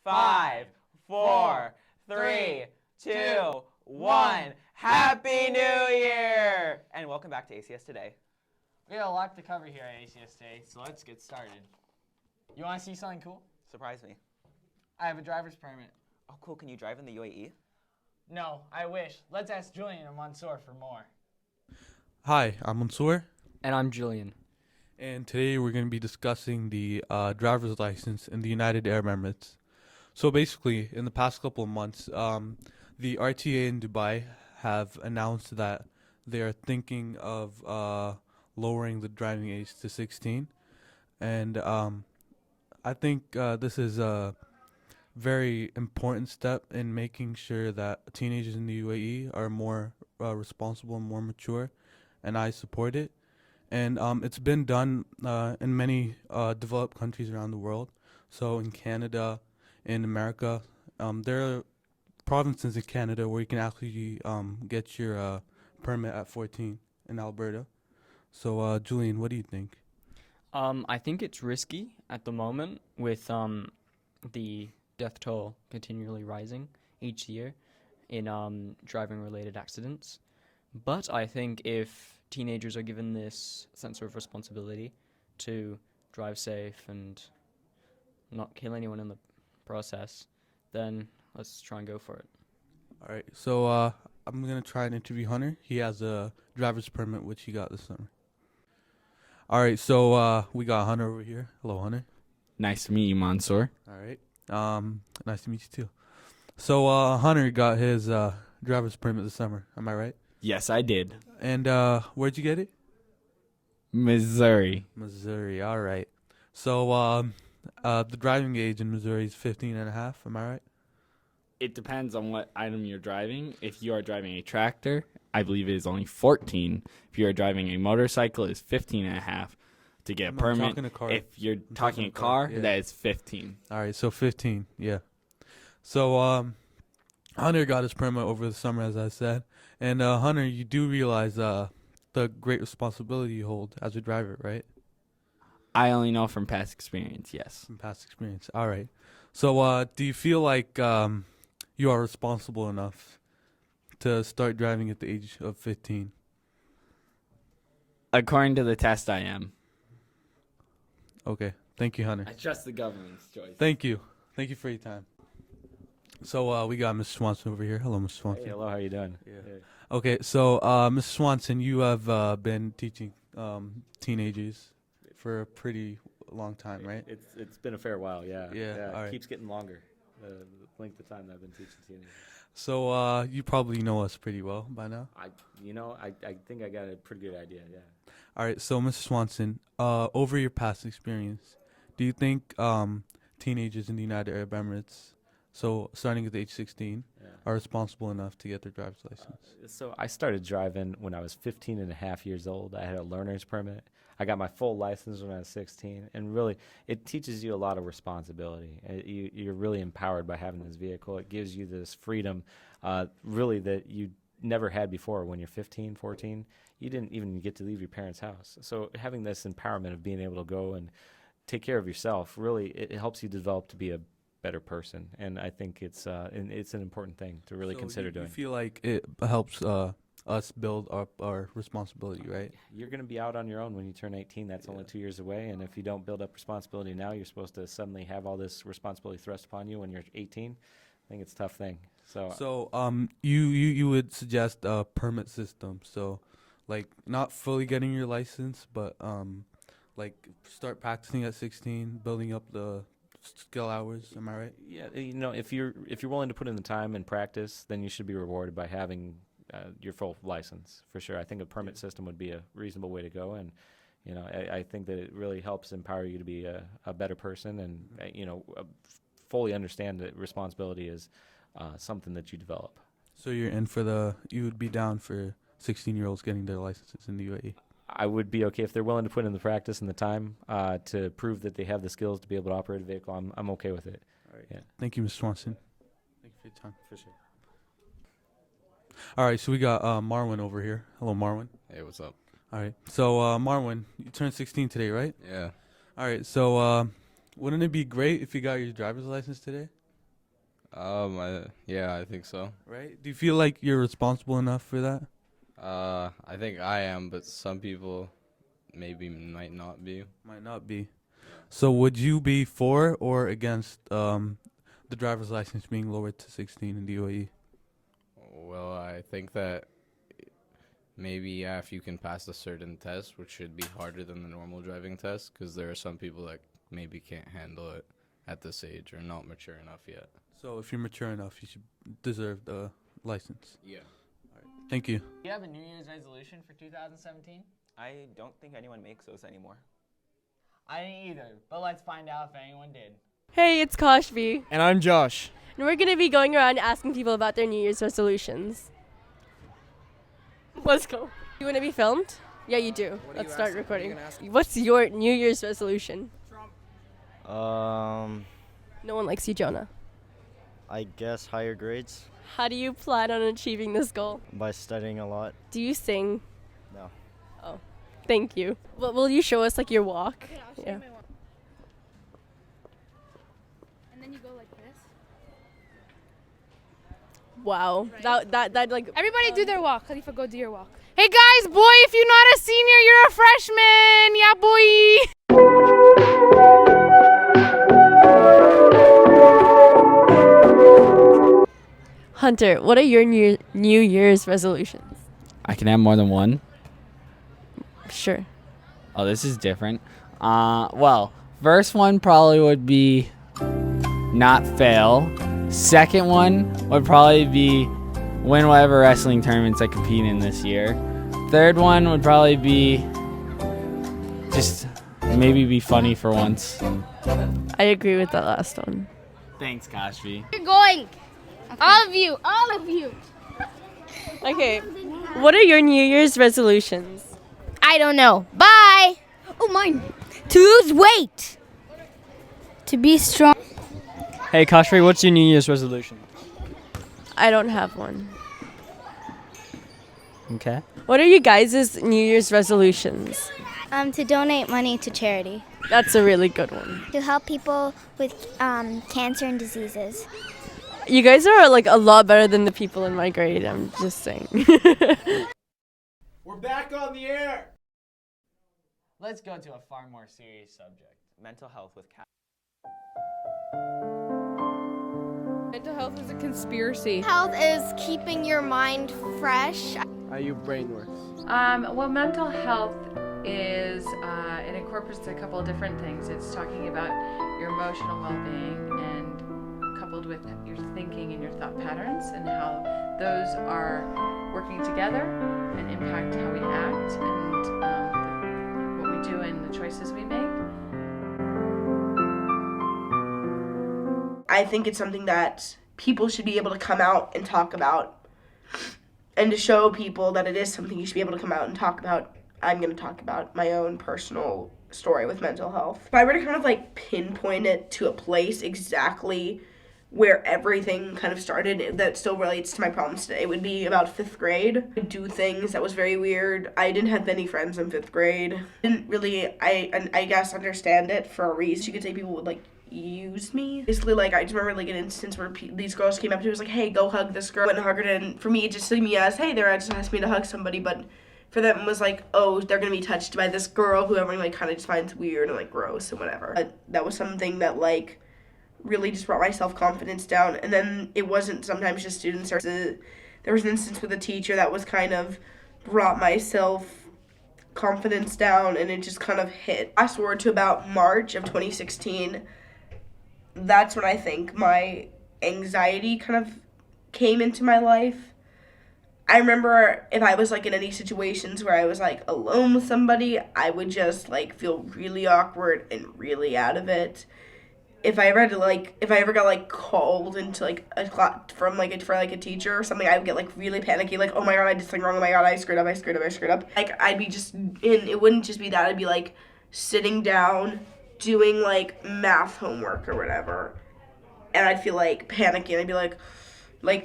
5, 4, 3, 2, 1. Happy New Year! And welcome back to ACS Today. We got a lot to cover here at ACS Today, so let's get started. You want to see something cool? Surprise me. I have a driver's permit. Oh, cool. Can you drive in the UAE? No, I wish. Let's ask Julian and Mansour for more. Hi, I'm Mansour. And I'm Julian. And today we're going to be discussing the driver's license in the United Arab Emirates. So basically, in the past couple of months, the RTA in Dubai have announced that they are thinking of lowering the driving age to 16. And I think this is a very important step in making sure that teenagers in the UAE are more responsible and more mature, and I support it. And it's been done in many developed countries around the world. So in Canada, in America, there are provinces in Canada where you can actually get your permit at 14 in Alberta. So Julian, what do you think? I think it's risky at the moment with the death toll continually rising each year in driving-related accidents. But I think if teenagers are given this sense of responsibility to drive safe and not kill anyone in the process, then let's try and go for it. All right, so I'm going to try and interview Hunter. He has a driver's permit, which he got this summer. All right, so we got Hunter over here. Hello, Hunter. Nice to meet you, Mansour. All right. Nice to meet you, too. So Hunter got his driver's permit this summer. Am I right? Yes, I did. And where'd you get it? Missouri. Missouri. All right. So the driving age in Missouri is 15 and a half. Am I right? It depends on what item you're driving. If you are driving a tractor, I believe it is only 14. If you are driving a motorcycle, it's 15 and a half to get a permit. Talking a car. If you're talking a car, yeah. that is 15. All right, so 15, yeah. So Hunter got his permit over the summer, as I said. And Hunter, you do realize the great responsibility you hold as a driver, right? I only know from past experience, yes. From past experience. All right. So do you feel like you are responsible enough to start driving at the age of 15? According to the test, I am. Okay. Thank you, Hunter. I trust the government's choice. Thank you. Thank you for your time. So we got Mr. Swanson over here. Hello, Mr. Swanson. Hey, hello, how you doing? Yeah. Okay, so Mr. Swanson, you have been teaching teenagers for a pretty long time, right? It's been a fair while, yeah. Yeah, all right. It keeps getting longer, the length of time that I've been teaching teenagers. So you probably know us pretty well by now. I think I got a pretty good idea, yeah. All right, so Mr. Swanson, over your past experience, do you think teenagers in the United Arab Emirates, so starting at the age 16, are responsible enough to get their driver's license? So I started driving when I was 15 and a half years old. I had a learner's permit. I got my full license when I was 16, and really, it teaches you a lot of responsibility. You're really empowered by having this vehicle. It gives you this freedom, really, that you never had before. When you're 15, 14, you didn't even get to leave your parents' house. So having this empowerment of being able to go and take care of yourself, really, it helps you develop to be a better person. And I think it's an important thing to really consider doing. You feel like it helps us build up our responsibility, right? You're going to be out on your own when you turn 18. That's only 2 years away. And if you don't build up responsibility now, you're supposed to suddenly have all this responsibility thrust upon you when you're 18. I think it's a tough thing. So you would suggest a permit system. So, like, not fully getting your license, but like start practicing at 16, building up the skill hours. Am I right? Yeah, if you're willing to put in the time and practice, then you should be rewarded by having your full license for sure. I think a permit system would be a reasonable way to go, and I think that it really helps empower you to be a better person, and fully understand that responsibility is something that you develop. So you would be down for 16-year-olds getting their licenses in the UAE? I would be okay if they're willing to put in the practice and the time to prove that they have the skills to be able to operate a vehicle. I'm okay with it. All right. Yeah. Thank you, Mr. Swanson. Thank you for your time. For sure. All right, so we got Marwin over here. Hello, Marwin. Hey, what's up? All right, so Marwin, you turned 16 today, right? Yeah. All right, so wouldn't it be great if you got your driver's license today? Yeah, I think so. Right? Do you feel like you're responsible enough for that? I think I am, but some people maybe might not be. Might not be. So would you be for or against the driver's license being lowered to 16 in the UAE? Well, I think that maybe, yeah, if you can pass a certain test, which should be harder than the normal driving test, because there are some people that maybe can't handle it at this age or not mature enough yet. So if you're mature enough, you should deserve the license. Yeah. Thank you. Do you have a New Year's resolution for 2017? I don't think anyone makes those anymore. I didn't either, but let's find out if anyone did. Hey, it's Kashvi, And I'm Josh. and we're going to be going around asking people about their New Year's resolutions. Let's go. You want to be filmed? Yeah, you do. Let's start recording. What's your New Year's resolution? I No one likes you, Jonah. guess higher grades How do you plan on achieving this goal? by studying a lot. Do you sing? No. Oh, thank you. Well, will you show us like your walk? Okay, I'll show Yeah. you my walk. And then you go like this. Wow. Right. That like. Everybody do their walk. Khalifa, go do your walk. Hey guys, boy, if you're not a senior, you're a freshman. Yeah, boy. Hunter, what are your New Year's resolutions? I can have more than one. Sure. Oh, this is different. Well, first one probably would be not fail. Second one would probably be win whatever wrestling tournaments I compete in this year. Third one would probably be just maybe be funny for once. I agree with that last one. Thanks, Kashvi. You're going. All of you. All of you. Okay. What are your New Year's resolutions? I don't know. Bye. Oh, mine. To lose weight. To be strong. Hey, Kashri, what's your New Year's resolution? I don't have one. Okay. What are you guys' New Year's resolutions? To donate money to charity. That's a really good one. To help people with cancer and diseases. You guys are like a lot better than the people in my grade, I'm just saying. We're back on the air. Let's go to a far more serious subject. Mental health with cats. Mental health is a conspiracy. Health is keeping your mind fresh. How your brain works. Well, mental health is, it incorporates a couple of different things. It's talking about your emotional well-being and coupled with your thinking and your thought patterns and how those are working together and impact how we act and what we do and the choices we make. I think it's something that people should be able to come out and talk about, and to show people that it is something you should be able to come out and talk about. I'm going to talk about my own personal story with mental health. If I were to kind of like pinpoint it to a place exactly where everything kind of started that still relates to my problems today, it would be about 5th grade. I would do things that was very weird. I didn't have many friends in 5th grade. Didn't really, I guess, understand it for a reason. You could say people would like use me. Basically, like, I just remember like an instance where these girls came up to me and was like, hey, go hug this girl. Went and hugged her, and for me, it just took me as, hey, they're just asked me to hug somebody, but for them it was like, oh, they're gonna be touched by this girl who everyone like kind of just finds weird and like gross and whatever. But that was something that like really just brought my self-confidence down. And then it wasn't sometimes just students. There was an instance with a teacher that was kind of brought my self-confidence down, and it just kind of hit. Fast forward to about March of 2016, that's when I think my anxiety kind of came into my life. I remember if I was like in any situations where I was like alone with somebody, I would just like feel really awkward and really out of it. If I ever got like called into like a class for a teacher or something, I would get like really panicky, like, oh my god, I did something wrong, oh my god, I screwed up. Like, I'd be just, and it wouldn't just be that, I'd be like sitting down doing like math homework or whatever, and I'd feel like panicky, and I'd be like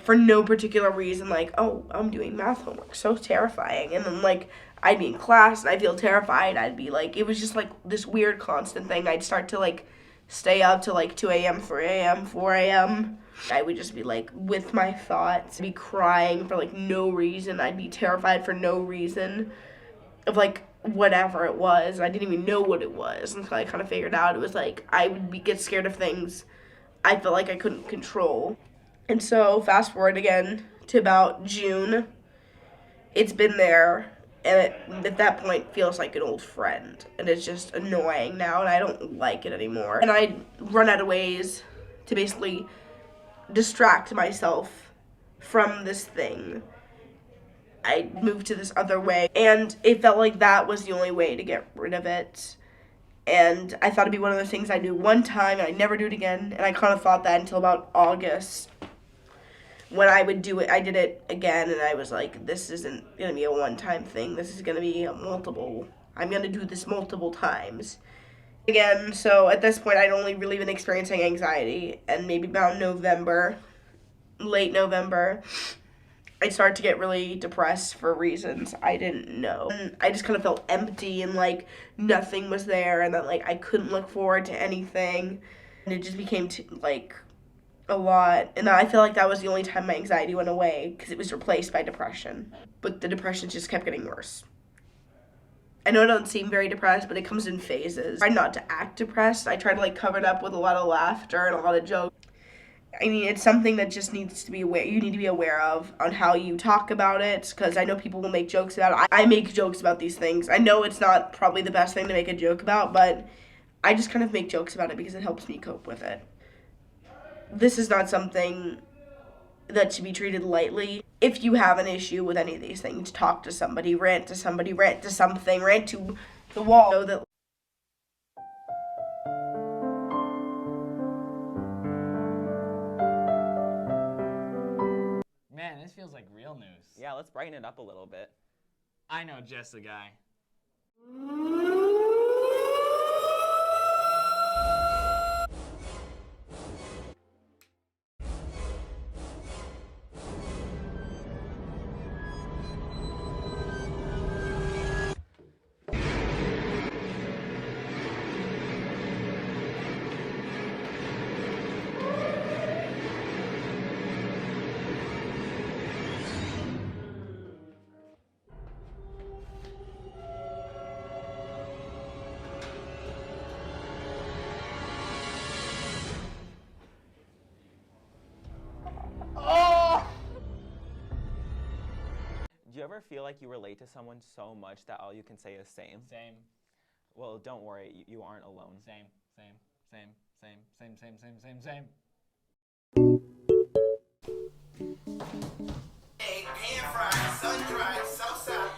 for no particular reason, like, oh, I'm doing math homework, so terrifying. And then like I'd be in class and I'd feel terrified. I'd be like, it was just like this weird constant thing. I'd start to like stay up till like 2 a.m., 3 a.m., 4 a.m. I would just be like with my thoughts, be crying for like no reason. I'd be terrified for no reason of like whatever it was. I didn't even know what it was until I kind of figured out. It was like I would get scared of things I felt like I couldn't control. And so fast forward again to about June. It's been there, and it, at that point feels like an old friend, and it's just annoying now, and I don't like it anymore. And I run out of ways to basically distract myself from this thing. I moved to this other way, and it felt like that was the only way to get rid of it. And I thought it'd be one of those things I do one time and I never do it again. And I kind of thought that until about August, when I would do it. I did it again, and I was like, this isn't gonna be a one-time thing. This is gonna be I'm gonna do this multiple times. Again, so at this point, I'd only really been experiencing anxiety, and maybe about November, late November, I started to get really depressed for reasons I didn't know. And I just kind of felt empty and like nothing was there, and that like I couldn't look forward to anything. And it just became like a lot. And I feel like that was the only time my anxiety went away, because it was replaced by depression. But the depression just kept getting worse. I know it doesn't seem very depressed, but it comes in phases. I try not to act depressed. I try to like cover it up with a lot of laughter and a lot of jokes. I mean, it's something that just needs to be aware. You need to be aware of on how you talk about it, because I know people will make jokes about it. I make jokes about these things. I know it's not probably the best thing to make a joke about, but I just kind of make jokes about it because it helps me cope with it. This is not something that should be treated lightly. If you have an issue with any of these things, talk to somebody, rant to somebody, rant to something, rant to the wall. Know that Man, this feels like real news. Yeah, let's brighten it up a little bit. I know just the guy. Do you ever feel like you relate to someone so much that all you can say is same? Same. Well, don't worry, you aren't alone. Same. Pan fried, sun dried, Southside.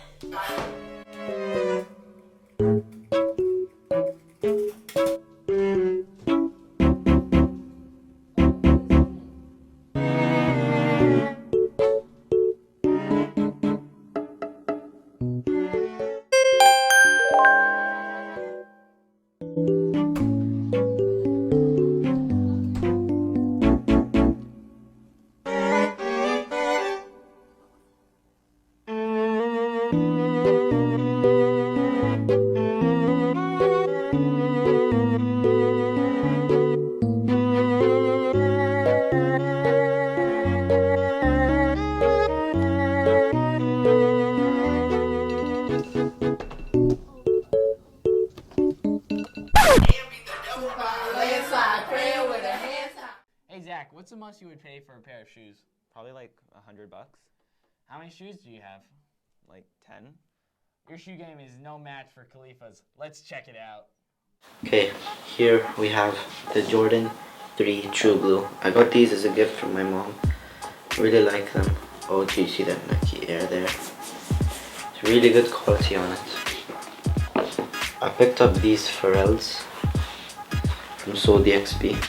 Hey Zach, what's the most you would pay for a pair of shoes? Probably like $100. How many shoes do you have? Like 10. Your shoe game is no match for Khalifa's. Let's check it out. Okay, here we have the Jordan 3 True Blue. I got these as a gift from my mom. Really like them. Oh, do you see that Nike Air there? It's really good quality on it. I picked up these Pharrells from Soul DXB.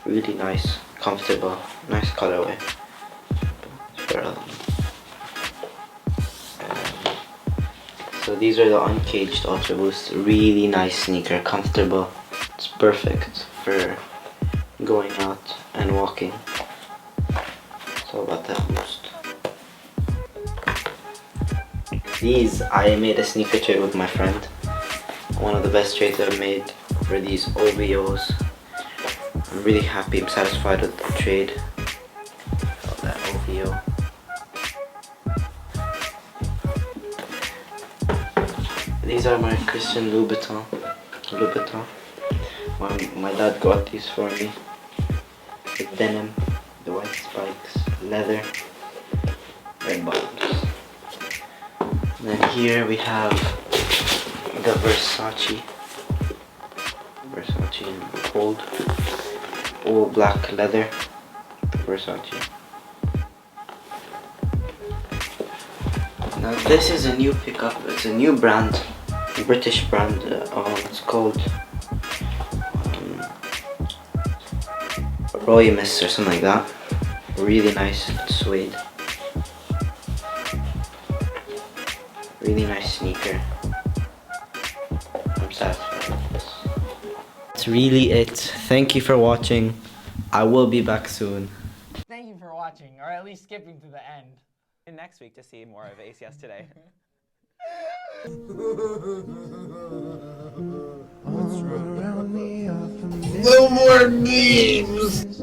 Really nice, comfortable, nice colorway. Pharrell. So these are the Uncaged Ultra Boost. Really nice sneaker, comfortable. It's perfect for going out and walking. It's all about that boost. These, I made a sneaker trade with my friend. One of the best trades I've made. for these OVOs. I'm really happy, I'm satisfied with the trade of that OVO. These are my Christian Louboutin. My dad got these for me. The denim, the white spikes, leather, red bottoms. And then here we have the Versace in gold, all black leather, Versace. Now this is a new pickup. It's a new brand, a British brand. It's called Royamis or something like that. Really nice suede. Really nice sneaker. I'm satisfied with this. That's really it. Thank you for watching. I will be back soon. Thank you for watching, or at least skipping to the end. And next week to see more of ACS Today. No more memes!